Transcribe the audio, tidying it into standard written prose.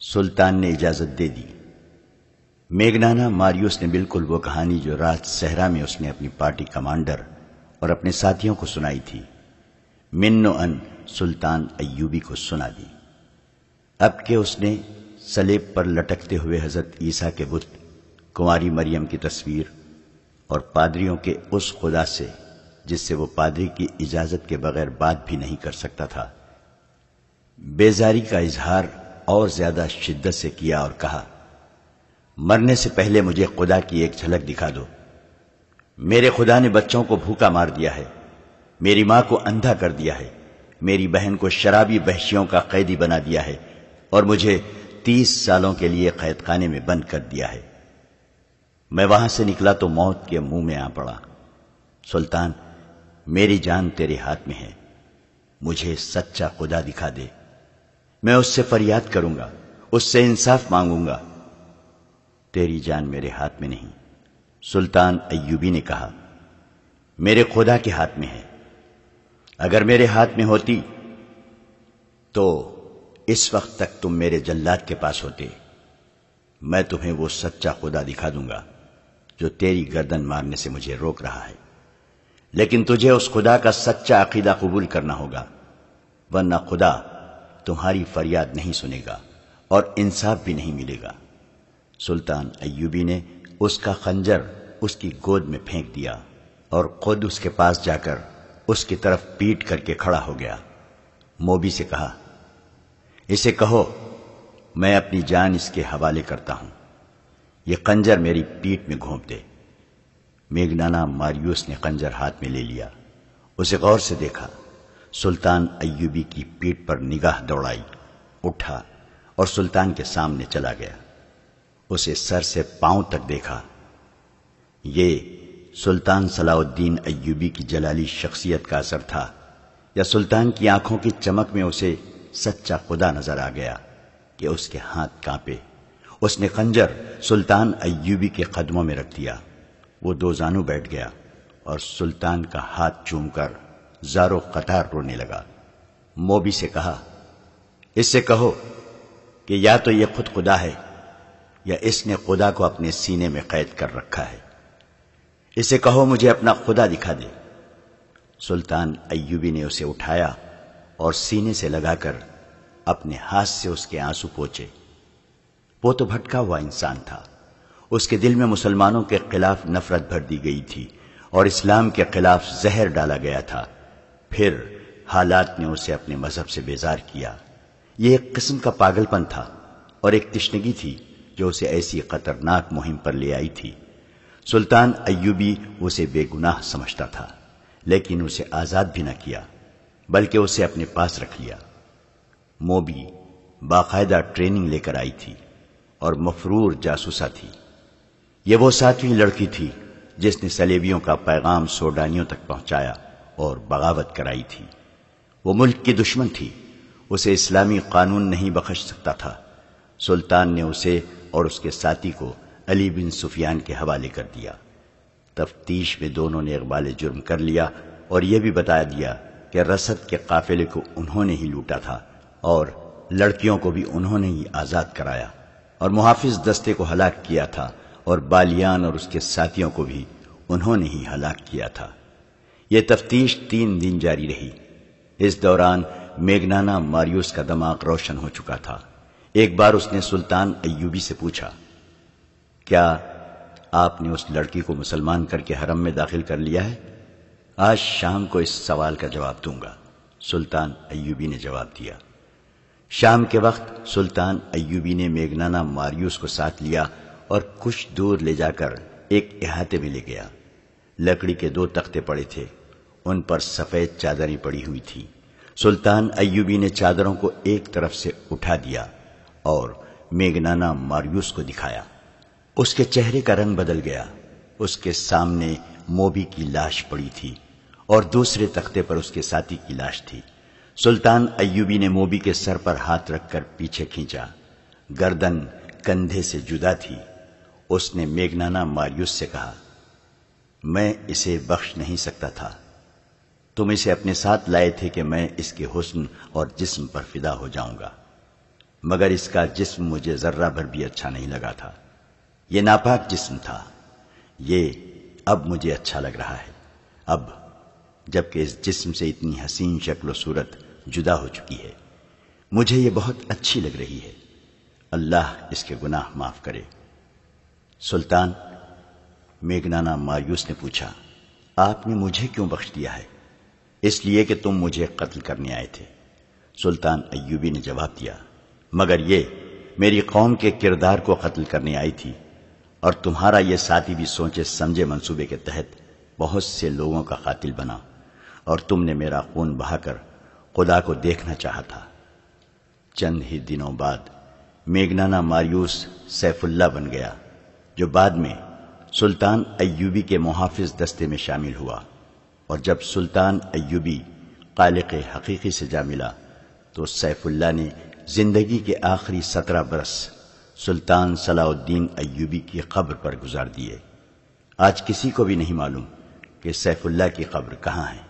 سلطان نے اجازت دے دی۔ میگنانا ماریوس نے بالکل وہ کہانی جو رات صحرا میں اس نے اپنی پارٹی کمانڈر اور اپنے ساتھیوں کو سنائی تھی، من و ان سلطان ایوبی کو سنا دی۔ اب کہ اس نے صلیب پر لٹکتے ہوئے حضرت عیسیٰ کے بت، کنواری مریم کی تصویر اور پادریوں کے اس خدا سے جس سے وہ پادری کی اجازت کے بغیر بات بھی نہیں کر سکتا تھا، بیزاری کا اظہار اور زیادہ شدت سے کیا اور کہا، مرنے سے پہلے مجھے خدا کی ایک جھلک دکھا دو۔ میرے خدا نے بچوں کو بھوکا مار دیا ہے، میری ماں کو اندھا کر دیا ہے، میری بہن کو شرابی وحشیوں کا قیدی بنا دیا ہے اور مجھے 30 سالوں کے لیے قید خانے میں بند کر دیا ہے۔ میں وہاں سے نکلا تو موت کے منہ میں آ پڑا۔ سلطان، میری جان تیرے ہاتھ میں ہے، مجھے سچا خدا دکھا دے، میں اس سے فریاد کروں گا، اس سے انصاف مانگوں گا۔ تیری جان میرے ہاتھ میں نہیں، سلطان ایوبی نے کہا، میرے خدا کے ہاتھ میں ہے۔ اگر میرے ہاتھ میں ہوتی تو اس وقت تک تم میرے جلاد کے پاس ہوتے، میں تمہیں وہ سچا خدا دکھا دوں گا جو تیری گردن مارنے سے مجھے روک رہا ہے، لیکن تجھے اس خدا کا سچا عقیدہ قبول کرنا ہوگا، ورنہ خدا تمہاری فریاد نہیں سنے گا اور انصاف بھی نہیں ملے گا۔ سلطان ایوبی نے اس کا خنجر اس کی گود میں پھینک دیا اور خود اس کے پاس جا کر اس کی طرف پیٹ کر کے کھڑا ہو گیا۔ موبی سے کہا، اسے کہو میں اپنی جان اس کے حوالے کرتا ہوں، یہ خنجر میری پیٹ میں گھونپ دے۔ میگنانا ماریوس نے خنجر ہاتھ میں لے لیا، اسے غور سے دیکھا، سلطان ایوبی کی پیٹ پر نگاہ دوڑائی، اٹھا اور سلطان کے سامنے چلا گیا۔ اسے سر سے پاؤں تک دیکھا۔ یہ سلطان صلاح الدین ایوبی کی جلالی شخصیت کا اثر تھا یا سلطان کی آنکھوں کی چمک میں اسے سچا خدا نظر آ گیا کہ اس کے ہاتھ کانپے۔ اس نے خنجر سلطان ایوبی کے قدموں میں رکھ دیا۔ وہ دو زانو بیٹھ گیا اور سلطان کا ہاتھ چوم کر زارو قطار رونے لگا۔ موبی سے کہا، اس سے کہو کہ یا تو یہ خود خدا ہے یا اس نے خدا کو اپنے سینے میں قید کر رکھا ہے، اسے کہو مجھے اپنا خدا دکھا دے۔ سلطان ایوبی نے اسے اٹھایا اور سینے سے لگا کر اپنے ہاتھ سے اس کے آنسو پوچھے۔ وہ تو بھٹکا ہوا انسان تھا، اس کے دل میں مسلمانوں کے خلاف نفرت بھر دی گئی تھی اور اسلام کے خلاف زہر ڈالا گیا تھا۔ پھر حالات نے اسے اپنے مذہب سے بیزار کیا۔ یہ ایک قسم کا پاگل پن تھا اور ایک تشنگی تھی جو اسے ایسی خطرناک مہم پر لے آئی تھی۔ سلطان ایوبی اسے بے گناہ سمجھتا تھا، لیکن اسے آزاد بھی نہ کیا بلکہ اسے اپنے پاس رکھ لیا۔ موبی باقاعدہ ٹریننگ لے کر آئی تھی اور مفرور جاسوسہ تھی۔ یہ وہ 7ویں لڑکی تھی جس نے صلیبیوں کا پیغام سوڈانیوں تک پہنچایا اور بغاوت کرائی تھی۔ وہ ملک کی دشمن تھی، اسے اسلامی قانون نہیں بخش سکتا تھا۔ سلطان نے اسے اور اس کے ساتھی کو علی بن سفیان کے حوالے کر دیا۔ تفتیش میں دونوں نے اقبال جرم کر لیا اور یہ بھی بتا دیا کہ رسد کے قافلے کو انہوں نے ہی لوٹا تھا اور لڑکیوں کو بھی انہوں نے ہی آزاد کرایا اور محافظ دستے کو ہلاک کیا تھا اور بالیان اور اس کے ساتھیوں کو بھی انہوں نے ہی ہلاک کیا تھا۔ یہ تفتیش 3 دن جاری رہی۔ اس دوران میگنانا ماریوس کا دماغ روشن ہو چکا تھا۔ ایک بار اس نے سلطان ایوبی سے پوچھا، کیا آپ نے اس لڑکی کو مسلمان کر کے حرم میں داخل کر لیا ہے؟ آج شام کو اس سوال کا جواب دوں گا، سلطان ایوبی نے جواب دیا۔ شام کے وقت سلطان ایوبی نے میگنانا ماریوس کو ساتھ لیا اور کچھ دور لے جا کر ایک احاطے میں لے گیا۔ لکڑی کے 2 تختے پڑے تھے، ان پر سفید چادریں پڑی ہوئی تھیں۔ سلطان ایوبی نے چادروں کو ایک طرف سے اٹھا دیا اور میگنانا ماریوس کو دکھایا۔ اس کے چہرے کا رنگ بدل گیا۔ اس کے سامنے موبی کی لاش پڑی تھی اور دوسرے تختے پر اس کے ساتھی کی لاش تھی۔ سلطان ایوبی نے موبی کے سر پر ہاتھ رکھ کر پیچھے کھینچا، گردن کندھے سے جدا تھی۔ اس نے میگنانا ماریوس سے کہا، میں اسے بخش نہیں سکتا تھا، تم اسے اپنے ساتھ لائے تھے کہ میں اس کے حسن اور جسم پر فدا ہو جاؤں گا۔ مگر اس کا جسم مجھے ذرہ بھر بھی اچھا نہیں لگا تھا۔ یہ ناپاک جسم تھا۔ یہ اب مجھے اچھا لگ رہا ہے، اب جبکہ اس جسم سے اتنی حسین شکل و صورت جدا ہو چکی ہے۔ مجھے یہ بہت اچھی لگ رہی ہے، اللہ اس کے گناہ معاف کرے۔ سلطان، میگنانا ماریوس نے پوچھا، آپ نے مجھے کیوں بخش دیا ہے؟ اس لیے کہ تم مجھے قتل کرنے آئے تھے۔ سلطان ایوبی نے جواب دیا، مگر یہ میری قوم کے کردار کو قتل کرنے آئی تھی، اور تمہارا یہ ساتھی بھی سوچے سمجھے منصوبے کے تحت بہت سے لوگوں کا قاتل بنا، اور تم نے میرا خون بہا کر خدا کو دیکھنا چاہا تھا۔ چند ہی دنوں بعد میگنانا ماریوس سیف اللہ بن گیا، جو بعد میں سلطان ایوبی کے محافظ دستے میں شامل ہوا، اور جب سلطان ایوبی خالق حقیقی سے جا ملا تو سیف اللہ نے زندگی کے آخری 17 برس سلطان صلاح الدین ایوبی کی قبر پر گزار دیے۔ آج کسی کو بھی نہیں معلوم کہ سیف اللہ کی قبر کہاں ہے۔